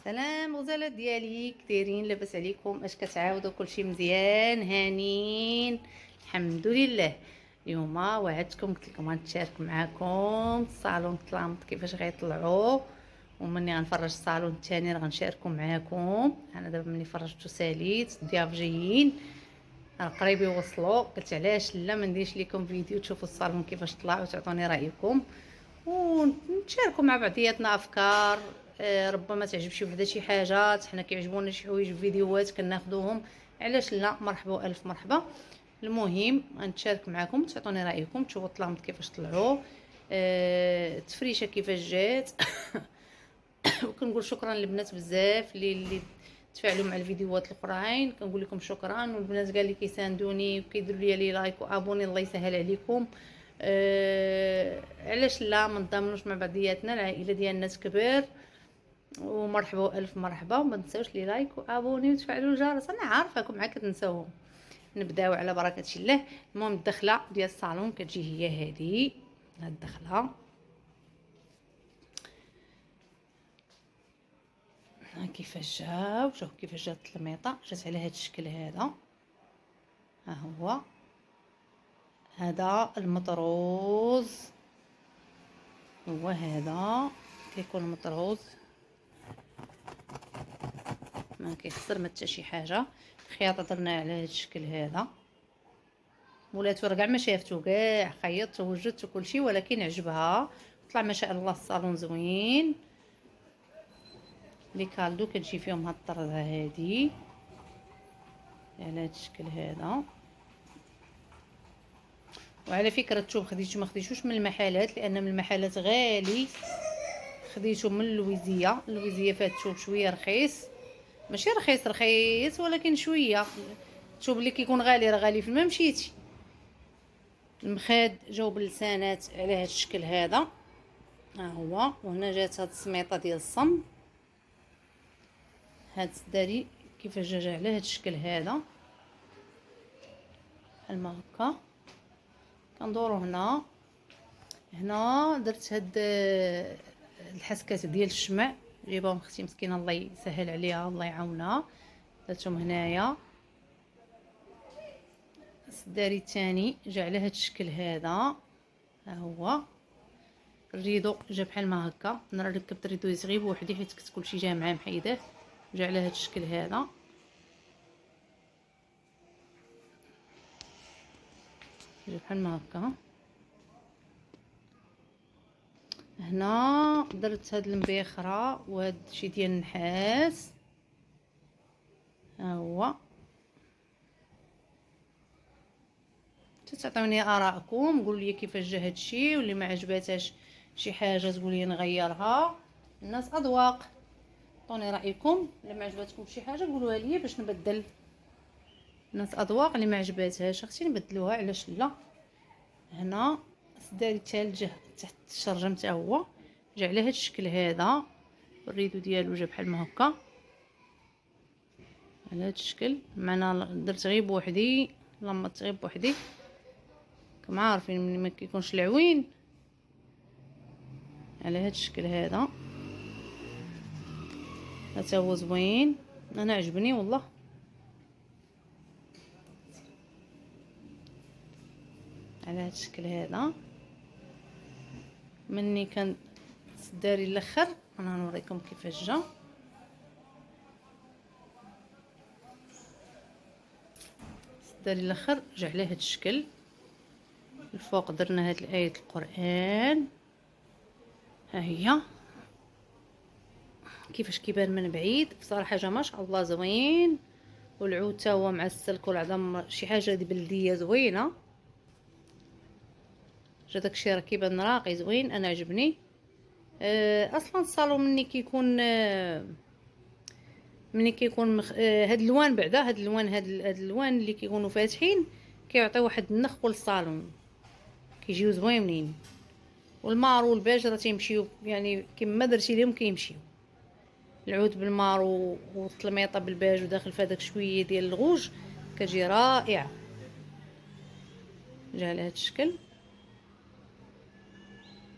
سلام غزالات ديالي، كدايرين؟ لاباس عليكم؟ اش كتعاودوا؟ كلشي مزيان؟ هانين؟ الحمد لله. اليوم وعدتكم، قلت لكم غنتشارك معكم الصالون طلامط كيفاش غيطلعوا، ومني غنفرج الصالون الثاني راه غنشاركو معكم. انا دابا ملي فرجتو ساليت الضياف جايين، راه قريب يوصلوا. قلت علاش لا ما نديرش لكم فيديو تشوفوا الصالون كيفاش طلع وتعطوني رايكم ونتشاركوا مع بعضياتنا افكار. ربما تعجب شي وحده شي حاجه، حنا كيعجبونا شي حوايج في فيديوهات كناخذوهم، علاش لا؟ مرحبا الف مرحبا. المهم غنتشارك معكم، تعطوني رايكم، تشوفوا الطلامط كيفاش طلعوا، التفريشه كيفاش جات. وكنقول شكرا للبنات بزاف اللي تفاعلوا مع الفيديوهات الاخرين، كنقول لكم شكرا. والبنات كاع اللي كيساندوني وكيديروا لي لايك وابوني، الله يسهل عليكم. علاش لا ما نضامنوش مع بعضياتنا؟ العائله ديالنا تكبر. ومرحبا الف مرحبا، وما تنساوش لي لايك وابوني وتفعلوا الجرس. انا عارفاكم عا كتنساوهم. نبداو على بركه الله. المهم الدخله ديال الصالون كتجي هي هذه، هاد الدخله كيفاش جا. شوف كيفاش جات التلميطه، جات على هذا الشكل هذا. ها هو هذا المطروز، هو هذا كيكون مطروز، ما كيخسر ما حتى شي حاجه. الخياطه درنا على هذا الشكل هذا. ولاتو راه كاع ما شافتو، كاع خيطت ووجدت وكلشي، ولكن عجبها. طلع ما شاء الله الصالون زوين. لي كالدو كتجي فيهم هاد الطرزه هادي على هاد الشكل هذا. وعلى فكره الثوب خديتو ما خديتوش من المحلات، لان من المحلات غالي. خديتو من اللويزيه. اللويزيه فيها الثوب شويه رخيص، ماشي رخيص رخيص ولكن شويه. الثوب اللي كيكون غالي راه غالي في ما مشيتي. المخاد جاو باللسانات على هذا الشكل هذا، ها هو. وهنا جات هاد السميطه ديال الصم، هاد السداري كيفاش جا على هذا الشكل هذا بحال ما هكا. كندورو هنا درت هاد الحسكات ديال الشمع، جايباهم اختي مسكينه الله يسهل عليها الله يعاونها. درتهم هنايا. السداري الثاني جا على هاد الشكل هذا، ها هو. الريدو جا بحال ما هكا. انا راه ركبت الريدو صغير بوحدي حيت كنت كلشي جا معاه محيداه. جا على هاد الشكل هذا، جا بحال ما هكا. هنا درت هاد المبيخره وهاد شي ديال النحاس، ها هو. تعطيوني ارائكم، قولوا لي كيفاش جا هادشي، واللي ما عجباتهاش شي حاجه تقول لي نغيرها. الناس اذواق، عطوني رايكم. الا ما عجباتكم شي حاجه قولوها لي باش نبدل. الناس اذواق، اللي ما عجباتهاش اختي نبدلوها، علاش لا؟ هنا السداري الثالث جا تحت الشرجم حتى هو، جا على هاد الشكل هذا. الريدو ديالو جا بحال ما هكا على هاد الشكل. معنا درت غير بوحدي، لمطت غير بوحدي. كما عارفين ملي ما كيكونش العوين على هاد الشكل هذا. هذا هو زوين، انا عجبني والله. على هاد الشكل هذا. مني كان الداري الاخر انا نوريكم كيفاش جا. الداري الاخر جا على هاد الشكل. الفوق درنا هاد الايه القران، ها هي كيفاش كيبان من بعيد. بصراحه جا ما شاء الله زوين. والعود تا هو معسل كل عظم شي حاجه دي بلديه زوينه. جا داكشي راه كيبان راقي زوين، انا عجبني. اصلا الصالون ملي كيكون هاد الالوان بعدا، هاد الالوان اللي كيكونوا فاتحين كيعطيو واحد النخ للصالون، كيجيو زوينين. والمارو والباج راه تيمشيو يعني كيما درتي لهم كيمشيو. العود بالمارو والتلميطه بالباج وداخل في هذاك شويه ديال الغوج كتجي رائعه. جا على هذا الشكل.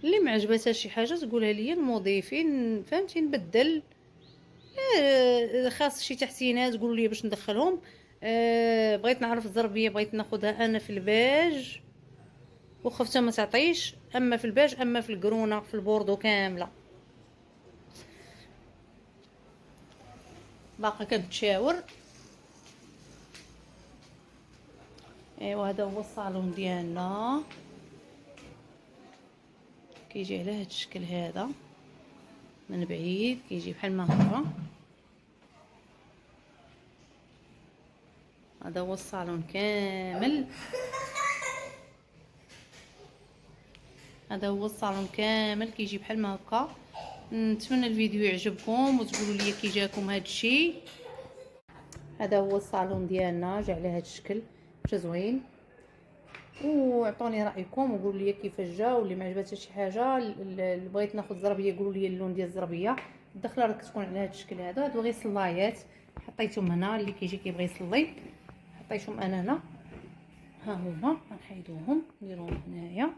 اللي ما عجبتهاش شي حاجه تقولها لي المضيفين، فهمتي؟ نبدل خاص شي تحسينات قولوا لي باش ندخلهم. بغيت نعرف الزربيه، بغيت ناخذها انا في الباج وخفتها ما تعطيش، اما في الباج اما في القرونه في البوردو كامله باقا كنتشاور. ايوا هذا هو الصالون ديالنا، كيجي على هذا الشكل هذا من بعيد، كيجي بحال ما هكا. هذا هو الصالون كامل، هذا هو الصالون كامل كيجي بحال ما هكا. نتمنى الفيديو يعجبكم وتقولوا لي كي جاكم هذا الشيء. هذا هو الصالون ديالنا، جا على هذا الشكل، مشى زوين. وعطوني رايكم وقولوا لي كيفاش جا، واللي ما عجبتش شي حاجه اللي بغيت ناخذ زربيه قولوا لي اللون ديال الزربيه. الدخله راه كتكون على هذا الشكل هذا. هادو غير صلايات حطيتهم هنا، اللي كيجي كيبغي يصلي حطيتهم انا هنا. ها هما غنحيدوهم نديروهم هنايا،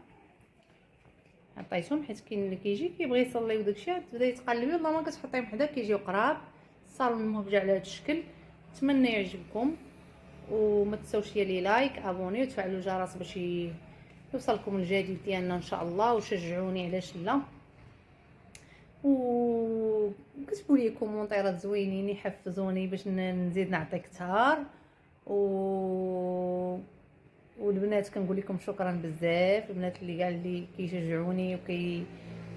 حطيتهم حيت كاين اللي كيجي كيبغي يصلي وداكشي تبداي تقلبي والله ما كتحطيهم حدا كيجيو قراب. الصالون مبجع على هذا الشكل. نتمنى يعجبكم وما تنساوش لي لايك ابوني وتفعلوا الجرس باش يوصلكم الجديد ديالنا ان شاء الله، وشجعوني علاش لا. وكتبوا لي كومونطيرات زوينين يحفزوني باش نزيد نعطي كثار. والبنات كنقول لكم شكرا بزاف، البنات اللي قال لي كيشجعوني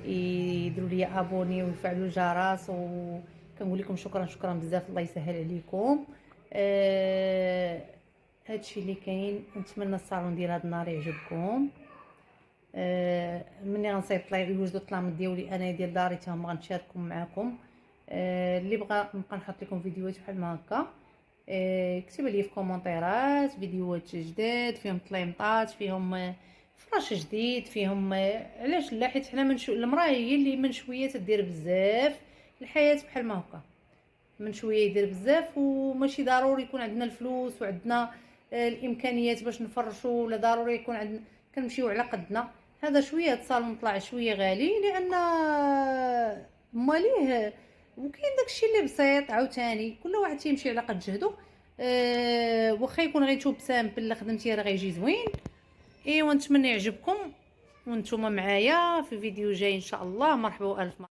يديروا لي ابوني ويفعلوا الجرس، وكنقول لكم شكرا بزاف. الله يسهل عليكم. هادشي اللي كاين. نتمنى الصالون ديال هاد النهار يعجبكم. مني غنصيب يوجدوا الطلامط ديالي انا ديال داري حتى هما غنشاركهم معكم. اللي بغى نبقى نحط لكم فيديوهات بحال ما هكا. كتبوا لي في كومونطيرات فيديوهات جداد فيهم طليمطات، فيهم فراش جديد، فيهم علاش لا، حيت حنا المراه هي اللي من شويه تدير بزاف. الحياه بحال ما هكا، من شويه يدير بزاف، وماشي ضروري يكون عندنا الفلوس وعندنا الامكانيات باش نفرشوا، ولا ضروري يكون عندنا كنمشيو على قدنا. هذا شويه هاد الصالون طلع شويه غالي لان ماليه، وكاين داكشي اللي بسيط عاوتاني كل واحد تيمشي على قد جهدو. واخا يكون غير توب سامبل اللي خدمتيه راه غيجي زوين. ايوا نتمنى يعجبكم وانتم معايا في فيديو جاي ان شاء الله. مرحبا والف مرحبا.